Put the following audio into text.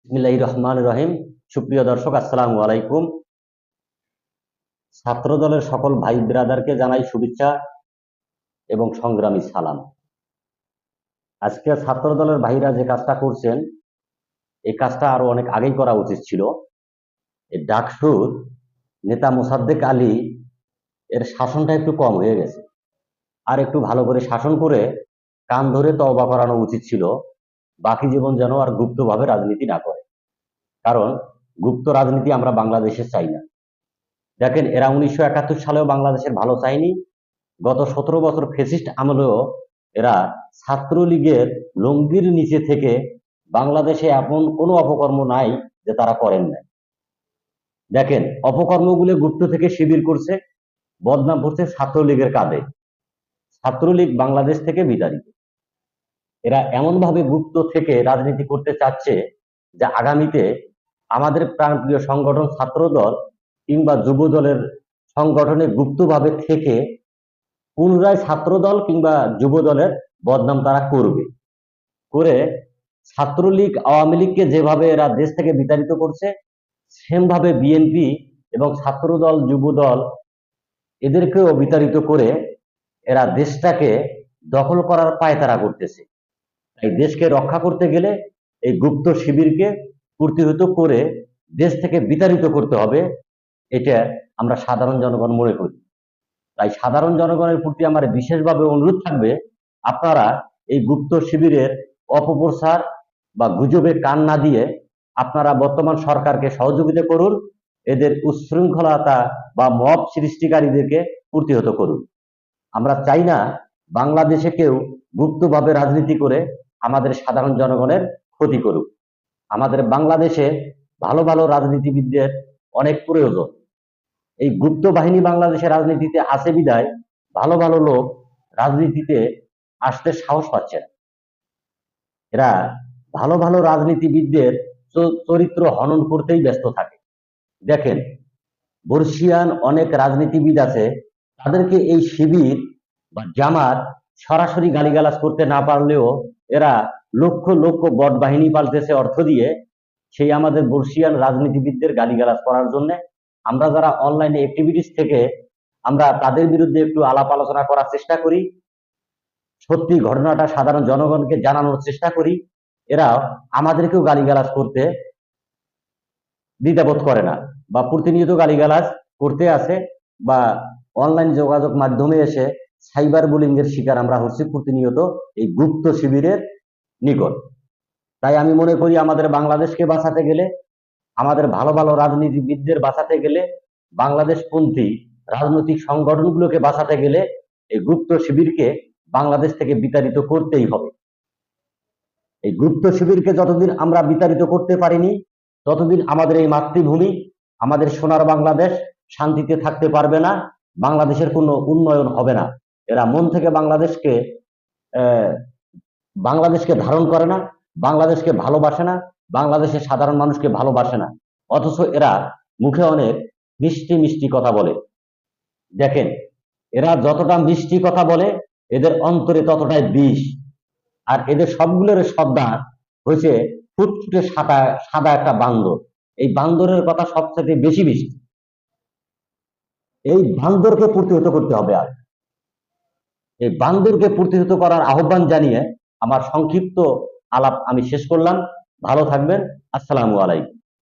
বিসমিল্লাহির রহমানির রহিম। সুপ্রিয় দর্শক, আসসালামু আলাইকুম। ছাত্র দলের সকল ভাই ব্রাদারকে জানাই শুভেচ্ছা এবং সংগ্রামী সালাম। আজকে ছাত্র দলের ভাইরা যে কাজটা করছেন, এই কাজটা আরো অনেক আগেই করা উচিত ছিল। এই ডাকসুর নেতা মোসাদ্দেক আলী এর শাসনটা একটু কম হয়ে গেছে, আর একটু ভালো করে শাসন করে কান ধরে তওবা করানো উচিত ছিল। বাকি জীবন যেন আর গুপ্তভাবে রাজনীতি না করে, কারণ গুপ্ত রাজনীতি আমরা বাংলাদেশে চাই না। দেখেন, এরা 1971 সালেও বাংলাদেশের ভালো চায়নি। গত 17 বছর ফেসিস্ট আমলেও এরা ছাত্রলীগের লঙ্গির নিচে থেকে বাংলাদেশে এমন কোনো অপকর্ম নাই যে তারা করেন নাই। দেখেন, অপকর্মগুলো গুপ্ত থেকে শিবির করছে, বদনাম করছে ছাত্রলীগের কাঁধে। ছাত্রলীগ বাংলাদেশ থেকে বিতাড়িত। এরা এমন ভাবে গুপ্ত থেকে রাজনীতি করতে চাচ্ছে যে আগামীতে আমাদের প্রাণপ্রিয় সংগঠন ছাত্রদল কিংবা যুব দলের সংগঠনে গুপ্তভাবে থেকে পুনরায় ছাত্রদল কিংবা যুব দলের বদনাম তারা করবে। করে ছাত্রলীগ আওয়ামী লীগকে যেভাবে এরা দেশ থেকে বিতাড়িত করছে, সেম ভাবে বিএনপি এবং ছাত্রদল যুব দল এদেরকেও বিতাড়িত করে এরা দেশটাকে দখল করার পায়তারা করতেছে। তাই দেশকে রক্ষা করতে গেলে এই গুপ্ত শিবিরকে প্রতিহত করে দেশ থেকে বিতাড়িত করতে হবে, এটা আমরা সাধারণ জনগণ মনে করি। তাই সাধারণ জনগণের প্রতি আমার বিশেষভাবে অনুরোধ থাকবে, আপনারা এই গুপ্ত শিবিরের অপপ্রচার বা গুজবে কান না দিয়ে আপনারা বর্তমান সরকারকে সহযোগিতা করুন। এদের উচ্ছৃঙ্খলতা বা মব সৃষ্টিকারীদেরকে প্রতিহত করুন। আমরা চাই না বাংলাদেশে কেউ গুপ্তভাবে রাজনীতি করে আমাদের সাধারণ জনগণের ক্ষতি করুক। আমাদের বাংলাদেশে ভালো ভালো রাজনীতিবিদদের অনেক প্রয়োজন। এই গুপ্ত বাহিনী বাংলাদেশের রাজনীতিতে আছে বিদায় ভালো ভালো লোক রাজনীতিতে আসতে সাহস পাচ্ছে না। এরা ভালো ভালো রাজনীতিবিদদের চরিত্র হনন করতেই ব্যস্ত থাকে। দেখেন, বর্ষিয়ান অনেক রাজনীতিবিদ আছে, তাদেরকে এই শিবির বা জামাত সরাসরি গালিগালাজ করতে না পারলেও এরা লক্ষ লক্ষ বট বাহিনী পাল্টেছে অর্থ দিয়ে সেই আমাদের বর্ষিয়ান রাজনীতিবিদদের গালিগালাজ করার জন্য। আমরা যারা অনলাইনে অ্যাক্টিভিটিস থেকে আমরা তাদের বিরুদ্ধে একটু আলাপ আলোচনা করার চেষ্টা করি, সত্যি ঘটনাটা সাধারণ জনগণকে জানানোর চেষ্টা করি, এরা আমাদেরকেও গালিগালাজ করতে দ্বিধাবোধ করে না বা প্রতিনিয়ত গালিগালাজ করতে আসে, বা অনলাইন যোগাযোগ মাধ্যমে এসে সাইবার বুলিং এর শিকার আমরা হচ্ছি প্রতিনিয়ত এই গুপ্ত শিবিরের নিকট। তাই আমি মনে করি আমাদের বাংলাদেশকে বাঁচাতে গেলে, আমাদের ভালো ভালো রাজনীতিবিদদের বাঁচাতে গেলে, বাংলাদেশপন্থী রাজনৈতিক সংগঠনগুলোকে বাঁচাতে গেলে এই গুপ্ত শিবিরকে বাংলাদেশ থেকে বিতাড়িত করতেই হবে। এই গুপ্ত শিবিরকে যতদিন আমরা বিতাড়িত করতে পারিনি, ততদিন আমাদের এই মাতৃভূমি, আমাদের সোনার বাংলাদেশ শান্তিতে থাকতে পারবে না। বাংলাদেশের কোনো উন্নয়ন হবে না। এরা মন থেকে বাংলাদেশকে ধারণ করে না, বাংলাদেশকে ভালোবাসে না, বাংলাদেশের সাধারণ মানুষকে ভালোবাসে না। অথচ এরা মুখে অনেক মিষ্টি মিষ্টি কথা বলে। দেখেন, এরা যতটা মিষ্টি কথা বলে এদের অন্তরে ততটাই বিষ। আর এদের সবগুলোর সর্দার হয়েছে ফুটফুটে সাদা সাদা একটা বান্দর। এই বান্দরের কথা সবচেয়ে বেশি মিষ্টি। এই বান্দরকে প্রতিহত করতে হবে। আর এই বান্দরকে প্রতিহত করার আহ্বান জানিয়ে আমার সংক্ষিপ্ত আলাপ আমি শেষ করলাম। ভালো থাকবেন। আসসালামু আলাইকুম।